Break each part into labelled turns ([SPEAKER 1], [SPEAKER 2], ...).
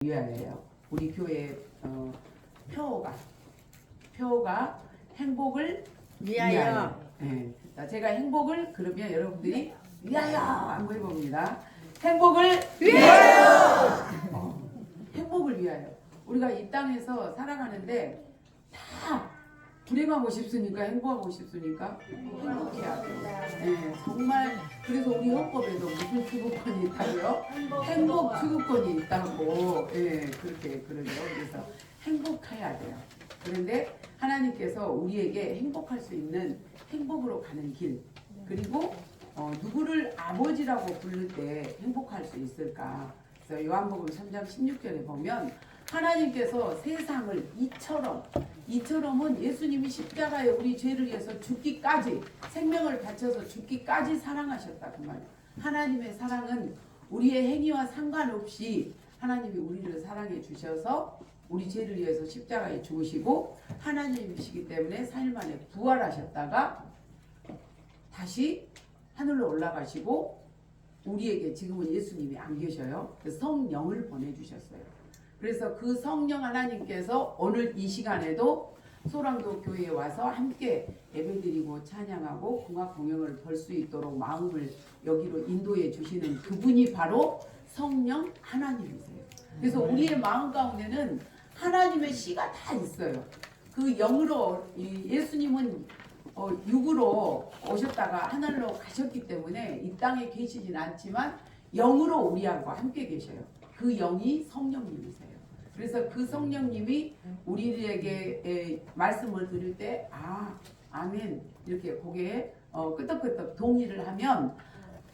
[SPEAKER 1] 위하여요. 우리 교회 표가 행복을 위하여. 네. 자, 제가 행복을 그러면 여러분들이 위하여 한번 해봅니다. 행복을 위하여. 행복을 위하여. 우리가 이 땅에서 살아가는데 다 불행하고 싶습니까? 행복하고 싶습니까? 행복해야 돼요. 네, 정말 그래서 우리 헌법에도 무슨 추구권이 있다고요? 행복 추구권이 있다고 그렇게 그러죠. 그래서 행복해야 돼요. 그런데 하나님께서 우리에게 행복할 수 있는 행복으로 가는 길, 그리고 누구를 아버지라고 부를 때 행복할 수 있을까? 그래서 요한복음 3장 16절에 보면 하나님께서 세상을 이처럼은 예수님이 십자가에 우리 죄를 위해서 죽기까지, 생명을 바쳐서 죽기까지 사랑하셨다 그 말이에요. 하나님의 사랑은 우리의 행위와 상관없이 하나님이 우리를 사랑해 주셔서 우리 죄를 위해서 십자가에 죽으시고 하나님이시기 때문에 4일 만에 부활하셨다가 다시 하늘로 올라가시고 우리에게 지금은 예수님이 안 계셔요. 성령을 보내주셨어요. 그래서 그 성령 하나님께서 오늘 이 시간에도 소랑도 교회에 와서 함께 예배드리고 찬양하고 궁합 공연을 볼 수 있도록 마음을 여기로 인도해 주시는 그분이 바로 성령 하나님이세요. 그래서 우리의 마음 가운데는 하나님의 씨가 다 있어요. 그 영으로 예수님은 육으로 오셨다가 하늘로 가셨기 때문에 이 땅에 계시진 않지만 영으로 우리하고 함께 계셔요. 그 영이 성령님이세요. 그래서 그 성령님이 우리에게 말씀을 들을 때 아멘 이렇게 고개에 끄덕끄덕 동의를 하면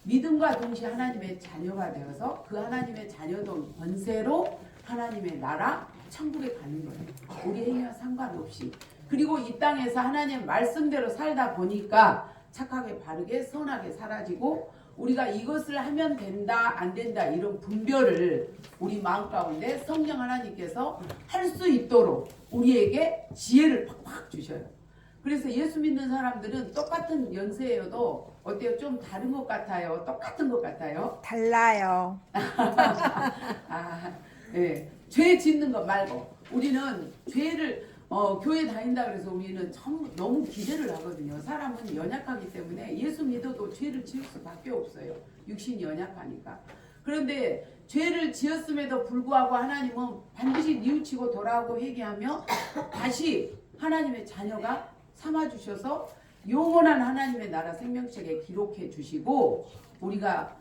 [SPEAKER 1] 믿음과 동시에 하나님의 자녀가 되어서 그 하나님의 자녀된 권세로 하나님의 나라 천국에 가는 거예요. 우리 행위와 상관없이. 그리고 이 땅에서 하나님 말씀대로 살다 보니까 착하게 바르게 선하게 사라지고 우리가 이것을 하면 된다 안 된다 이런 분별을 우리 마음 가운데 성령 하나님께서 할 수 있도록 우리에게 지혜를 팍팍 주셔요. 그래서 예수 믿는 사람들은 똑같은 연세여도 어때요? 좀 다른 것 같아요? 똑같은 것 같아요?
[SPEAKER 2] 달라요.
[SPEAKER 1] 네. 죄 짓는 것 말고 우리는 죄를 교회 다닌다 그래서 우리는 너무 기대를 하거든요. 사람은 연약하기 때문에 예수 믿어도 죄를 지을 수밖에 없어요. 육신이 연약하니까. 그런데 죄를 지었음에도 불구하고 하나님은 반드시 뉘우치고 돌아오고 회개하며 다시 하나님의 자녀가 삼아주셔서 영원한 하나님의 나라 생명책에 기록해 주시고 우리가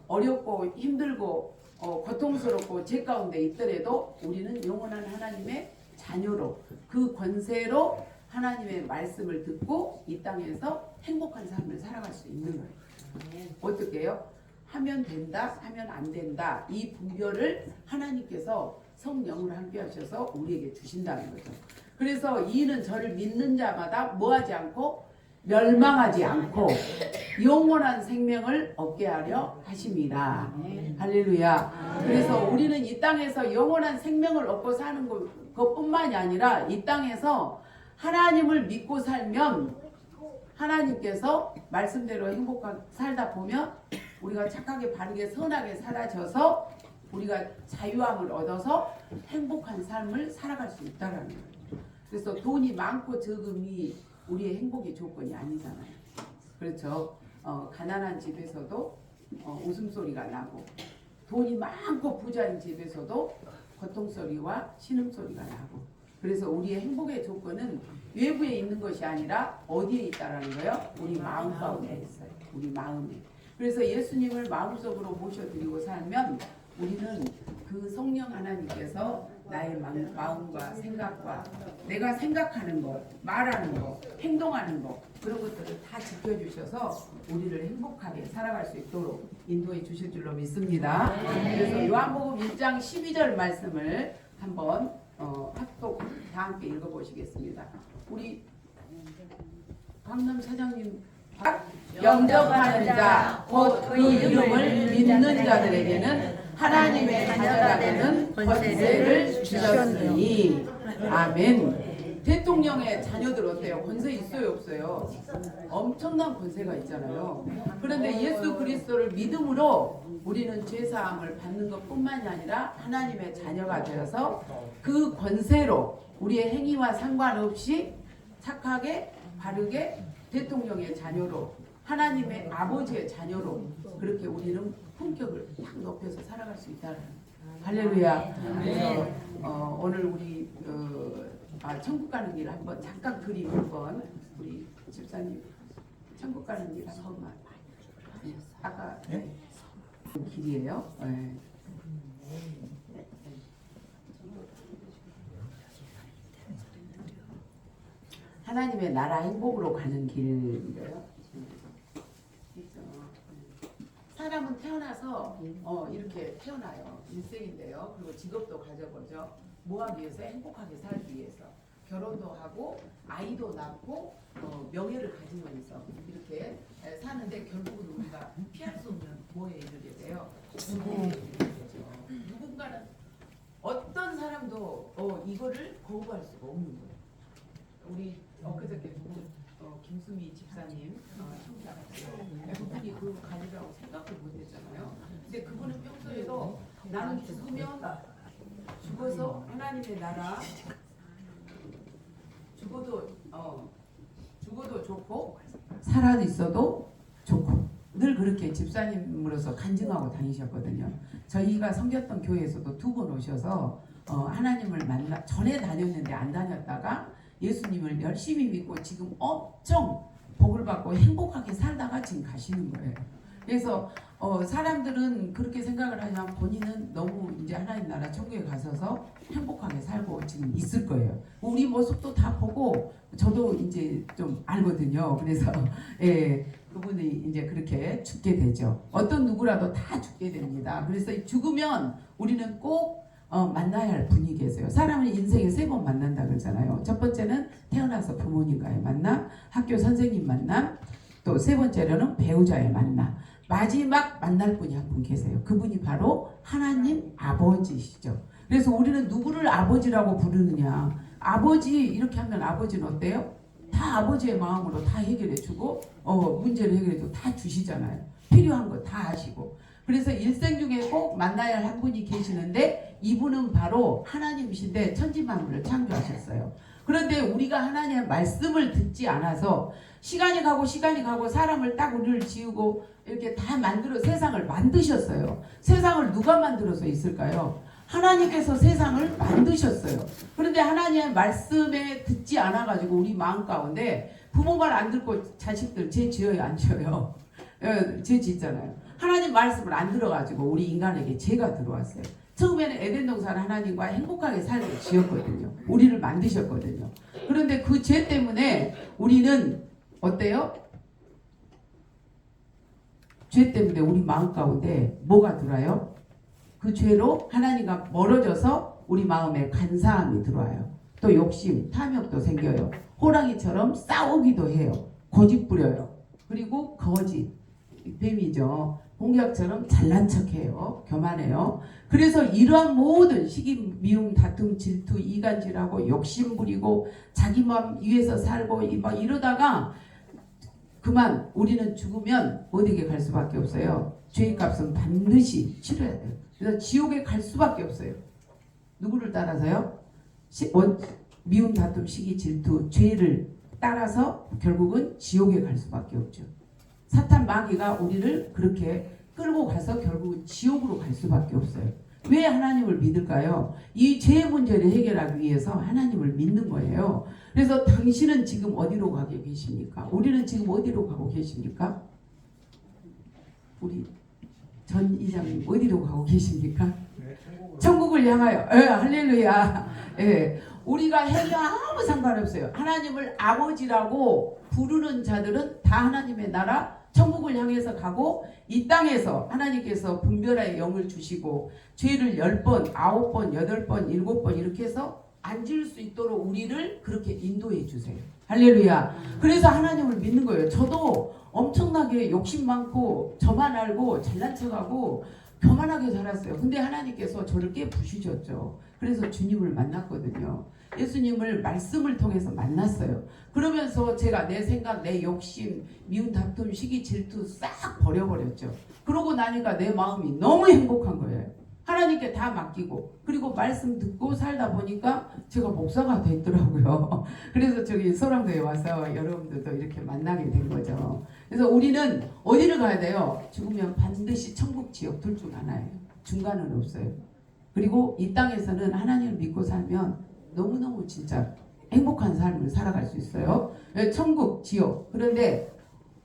[SPEAKER 1] 어렵고 힘들고 고통스럽고 죄 가운데 있더라도 우리는 영원한 하나님의 자녀로 그 권세로 하나님의 말씀을 듣고 이 땅에서 행복한 삶을 살아갈 수 있는 거예요. 어떻게 해요? 하면 된다, 하면 안 된다. 이 분별을 하나님께서 성령으로 함께 하셔서 우리에게 주신다는 거죠. 그래서 이는 저를 믿는 자마다 뭐하지 않고 멸망하지 않고 영원한 생명을 얻게 하려 하십니다. 할렐루야. 그래서 우리는 이 땅에서 영원한 생명을 얻고 사는 것뿐만이 아니라 이 땅에서 하나님을 믿고 살면 하나님께서 말씀대로 행복하게 살다 보면 우리가 착하게 바르게 선하게 사라져서 우리가 자유함을 얻어서 행복한 삶을 살아갈 수 있다는 거예요. 그래서 돈이 많고 적음이 우리의 행복의 조건이 아니잖아요. 그렇죠. 가난한 집에서도 웃음소리가 나고 돈이 많고 부자인 집에서도 고통소리와 신음소리가 나고 그래서 우리의 행복의 조건은 외부에 있는 것이 아니라 어디에 있다라는 거예요? 우리 마음 가운데 있어요. 우리 마음에. 그래서 예수님을 마음속으로 모셔드리고 살면 우리는 그 성령 하나님께서 나의 마음과 생각과 내가 생각하는 것, 말하는 것, 행동하는 것 그런 것들을 다 지켜주셔서 우리를 행복하게 살아갈 수 있도록 인도해 주실 줄로 믿습니다. 그래서 요한복음 1장 12절 말씀을 한번 합독 다 함께 읽어보시겠습니다. 우리 강남 사장님 영접하는 자, 곧 그 이름을 믿는 자들에게는 하나님의 자녀가 되는 권세를 주셨으니 아멘. 대통령의 자녀들 어때요? 권세 있어요, 없어요? 엄청난 권세가 있잖아요. 그런데 예수 그리스도를 믿음으로 우리는 죄사함을 받는 것뿐만이 아니라 하나님의 자녀가 되어서 그 권세로 우리의 행위와 상관없이 착하게 바르게 대통령의 자녀로 하나님의 아버지의 자녀로 그렇게 우리는 품격을 딱 높여서 살아갈 수 있다는 할렐루야. 그래서 오늘 우리 천국 가는 길 한번 잠깐 그림 한번 우리 집사님 천국 가는 길 한번만 아까 길이에요. 네. 하나님의 나라 행복으로 가는 길이에요. 사람은 태어나서 이렇게 태어나요. 일생인데요. 그리고 직업도 가져보죠. 뭐 하기 위해서? 행복하게 살기 위해서. 결혼도 하고 아이도 낳고 명예를 가지면서 이렇게 사는데 결국은 우리가 피할 수 없는 뭐에 이르게 돼요? 죽음에 이르게 되죠. 누군가는 어떤 사람도 이거를 거부할 수가 없는 거예요. 우리 엊그저께 김수미 집사님 그분이 그 가지라고 생각을 못했잖아요. 근데 그분은 평소에도 나는 죽으면 죽어서 하나님의 나라 죽어도 좋고 살아 있어도 좋고 늘 그렇게 집사님으로서 간증하고 다니셨거든요. 저희가 섬겼던 교회에서도 2번 오셔서 하나님을 만나 전에 다녔는데 안 다녔다가 예수님을 열심히 믿고 지금 엄청 복을 받고 행복하게 살다가 지금 가시는 거예요. 그래서 사람들은 그렇게 생각을 하지만 본인은 너무 이제 하나님 나라 천국에 가셔서 행복하게 살고 지금 있을 거예요. 우리 모습도 다 보고 저도 이제 좀 알거든요. 그래서 그분이 이제 그렇게 죽게 되죠. 어떤 누구라도 다 죽게 됩니다. 그래서 죽으면 우리는 꼭 만나야 할 분이 계세요. 사람은 인생에 3번 만난다 그러잖아요. 첫 번째는 태어나서 부모님과의 만남, 학교 선생님 만남, 또 3번째로는 배우자의 만남. 마지막 만날 분이 한 분 계세요. 그분이 바로 하나님 아버지시죠. 그래서 우리는 누구를 아버지라고 부르느냐. 아버지 이렇게 하면 아버지는 어때요? 다 아버지의 마음으로 다 해결해주고 문제를 해결해주고 다 주시잖아요. 필요한 거 다 하시고. 그래서 일생 중에 꼭 만나야 할 한 분이 계시는데 이분은 바로 하나님이신데 천지만물을 창조하셨어요. 그런데 우리가 하나님의 말씀을 듣지 않아서 시간이 가고 사람을 딱 우리를 지우고 이렇게 다 만들어 세상을 만드셨어요. 세상을 누가 만들어서 있을까요? 하나님께서 세상을 만드셨어요. 그런데 하나님의 말씀에 듣지 않아가지고 우리 마음 가운데 부모 말 안 듣고 자식들 죄 지어요 안 지어요? 죄 짓잖아요. 하나님 말씀을 안 들어가지고 우리 인간에게 죄가 들어왔어요. 처음에는 에덴 동산을 하나님과 행복하게 살게 지었거든요. 우리를 만드셨거든요. 그런데 그 죄 때문에 우리는 어때요? 죄 때문에 우리 마음 가운데 뭐가 들어와요? 그 죄로 하나님과 멀어져서 우리 마음에 간사함이 들어와요. 또 욕심, 탐욕도 생겨요. 호랑이처럼 싸우기도 해요. 고집 부려요. 그리고 거짓, 뱀이죠. 공격처럼 잘난 척해요. 교만해요. 그래서 이러한 모든 시기, 미움, 다툼, 질투, 이간질하고 욕심 부리고 자기 마음 위해서 살고 막 이러다가 그만 우리는 죽으면 어디에 갈 수밖에 없어요. 죄의 값은 반드시 치러야 돼요. 그래서 지옥에 갈 수밖에 없어요. 누구를 따라서요? 미움, 다툼, 시기, 질투, 죄를 따라서 결국은 지옥에 갈 수밖에 없죠. 사탄 마귀가 우리를 그렇게 끌고 가서 결국은 지옥으로 갈 수밖에 없어요. 왜 하나님을 믿을까요? 이 죄의 문제를 해결하기 위해서 하나님을 믿는 거예요. 그래서 당신은 지금 어디로 가고 계십니까? 우리는 지금 어디로 가고 계십니까? 우리 전 이장님 어디로 가고 계십니까? 천국을 향하여. 할렐루야. 우리가 해도 아무 상관없어요. 하나님을 아버지라고 부르는 자들은 다 하나님의 나라 천국을 향해서 가고 이 땅에서 하나님께서 분별의 영을 주시고 죄를 10번, 9번, 8번, 7번 이렇게 해서 안 지을 수 있도록 우리를 그렇게 인도해 주세요. 할렐루야. 그래서 하나님을 믿는 거예요. 저도 엄청나게 욕심 많고 저만 알고 잘난 척하고 교만하게 자랐어요. 근데 하나님께서 저를 깨 부수셨죠. 그래서 주님을 만났거든요. 예수님을 말씀을 통해서 만났어요. 그러면서 제가 내 생각, 내 욕심, 미운 다툼, 시기, 질투 싹 버려버렸죠. 그러고 나니까 내 마음이 너무 행복한 거예요. 하나님께 다 맡기고, 그리고 말씀 듣고 살다 보니까 제가 목사가 됐더라고요. 그래서 저기 소랑도에 와서 여러분들도 이렇게 만나게 된 거죠. 그래서 우리는 어디를 가야 돼요? 죽으면 반드시 천국 지옥 둘 중 하나예요. 중간은 없어요. 그리고 이 땅에서는 하나님을 믿고 살면 너무너무 진짜 행복한 삶을 살아갈 수 있어요. 천국, 지옥. 그런데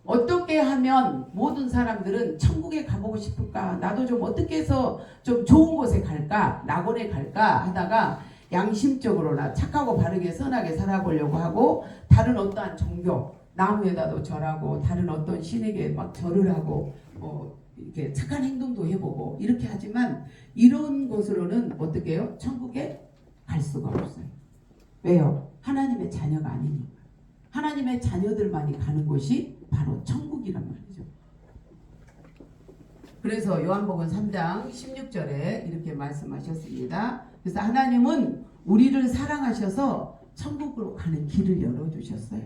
[SPEAKER 1] 어떻게 하면 모든 사람들은 천국에 가보고 싶을까? 나도 좀 어떻게 해서 좀 좋은 곳에 갈까? 낙원에 갈까? 하다가 양심적으로나 착하고 바르게 선하게 살아보려고 하고, 다른 어떠한 종교, 나무에다도 절하고 다른 어떤 신에게 막 절을 하고 이렇게 착한 행동도 해보고 이렇게 하지만 이런 것으로는 어떻게 해요? 천국에 갈 수가 없어요. 왜요? 하나님의 자녀가 아니니까. 하나님의 자녀들만이 가는 곳이 바로 천국이란 말이죠. 그래서 요한복음 3장 16절에 이렇게 말씀하셨습니다. 그래서 하나님은 우리를 사랑하셔서 천국으로 가는 길을 열어주셨어요.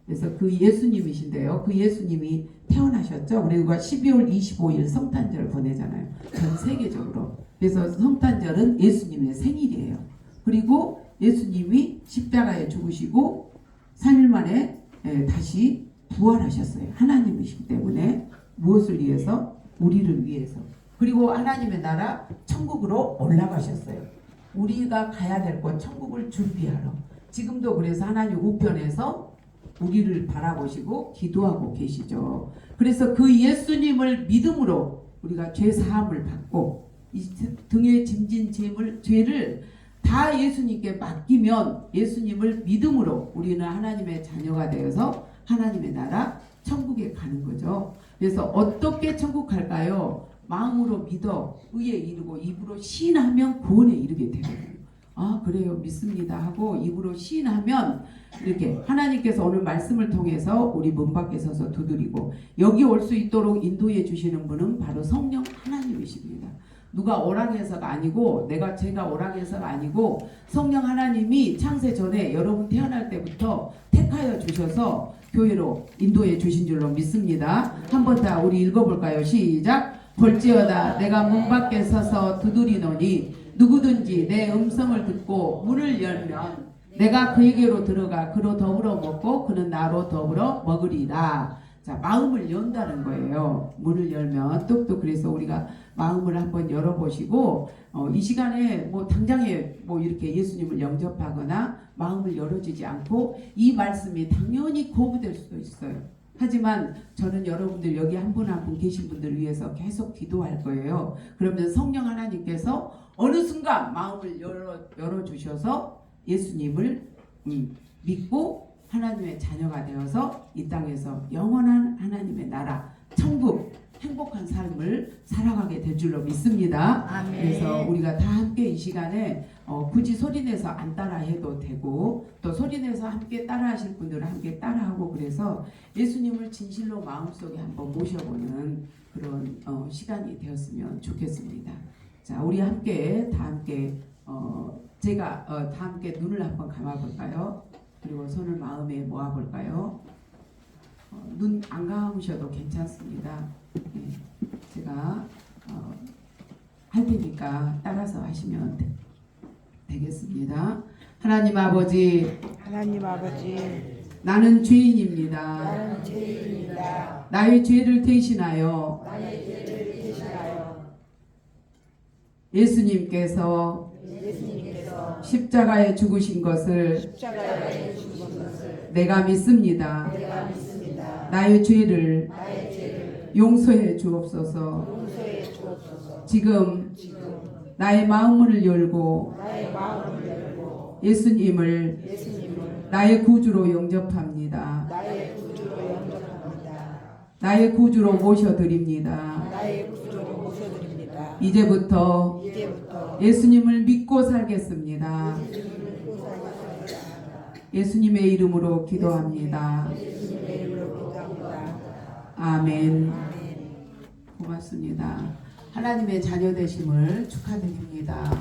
[SPEAKER 1] 그래서 그 예수님이신데요. 그 예수님이 태어나셨죠. 우리가 12월 25일 성탄절을 보내잖아요. 전 세계적으로. 그래서 성탄절은 예수님의 생일이에요. 그리고 예수님이 십자가에 죽으시고 3일 만에 다시 부활하셨어요. 하나님이시기 때문에 무엇을 위해서? 우리를 위해서. 그리고 하나님의 나라 천국으로 올라가셨어요. 우리가 가야 될 곳 천국을 준비하러. 지금도 그래서 하나님 우편에서 우리를 바라보시고 기도하고 계시죠. 그래서 그 예수님을 믿음으로 우리가 죄 사함을 받고 이 등에 짐진 죄를 다 예수님께 맡기면 예수님을 믿음으로 우리는 하나님의 자녀가 되어서 하나님의 나라 천국에 가는 거죠. 그래서 어떻게 천국 갈까요? 마음으로 믿어 의에 이르고 입으로 시인하면 구원에 이르게 되거든요. 아 그래요 믿습니다 하고 입으로 시인하면 이렇게 하나님께서 오늘 말씀을 통해서 우리 문 밖에 서서 두드리고 여기 올 수 있도록 인도해 주시는 분은 바로 성령 하나님이십니다. 누가 오락해서가 아니고 제가 오락해서가 아니고 성령 하나님이 창세 전에 여러분 태어날 때부터 택하여 주셔서 교회로 인도해 주신 줄로 믿습니다. 한번 다 우리 읽어볼까요? 시작. 볼지어다 내가 문 밖에 서서 두드리노니 누구든지 내 음성을 듣고 문을 열면 내가 그에게로 들어가 그로 더불어 먹고 그는 나로 더불어 먹으리라. 자, 마음을 연다는 거예요. 문을 열면 뚝뚝. 그래서 우리가 마음을 한번 열어보시고 이 시간에 뭐 당장에 뭐 이렇게 예수님을 영접하거나 마음을 열어주지 않고 이 말씀이 당연히 거부될 수도 있어요. 하지만 저는 여러분들 여기 한 분 한 분 계신 분들을 위해서 계속 기도할 거예요. 그러면 성령 하나님께서 어느 순간 마음을 열어주셔서 예수님을 믿고 하나님의 자녀가 되어서 이 땅에서 영원한 하나님의 나라 천국 행복한 삶을 살아가게 될 줄로 믿습니다.
[SPEAKER 2] 아멘.
[SPEAKER 1] 그래서 우리가 다 함께 이 시간에 굳이 소리내서 안 따라해도 되고 또 소리내서 함께 따라하실 분들은 함께 따라하고 그래서 예수님을 진실로 마음속에 한번 모셔보는 그런 시간이 되었으면 좋겠습니다. 자, 우리 함께 다 함께 제가 다 함께 눈을 한번 감아볼까요? 그리고 손을 마음에 모아볼까요? 눈 안 감으셔도 괜찮습니다. 네, 제가 할 테니까 따라서 하시면 되겠습니다. 하나님 아버지, 나는 죄인입니다. 나의 죄를 대신하여 예수님께서 십자가에 죽으신 것을 내가 믿습니다. 나의 죄를 용서해 주옵소서. 지금 나의 마음을 열고 예수님을 나의 구주로 영접합니다. 나의 구주로 모셔드립니다. 이제부터 예수님을 믿고 살겠습니다. 예수님의 이름으로 기도합니다. 아멘. 고맙습니다. 하나님의 자녀 되심을 축하드립니다.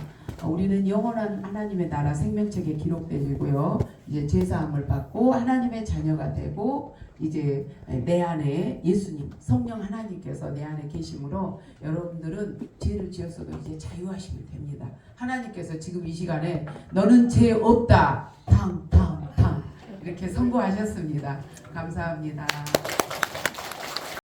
[SPEAKER 1] 우리는 영원한 하나님의 나라 생명책에 기록되고요. 이제 제사함을 받고 하나님의 자녀가 되고 이제 내 안에 예수님 성령 하나님께서 내 안에 계심으로 여러분들은 죄를 지었어도 이제 자유하시면 됩니다. 하나님께서 지금 이 시간에 너는 죄 없다 탕탕탕 이렇게 선고하셨습니다. 감사합니다.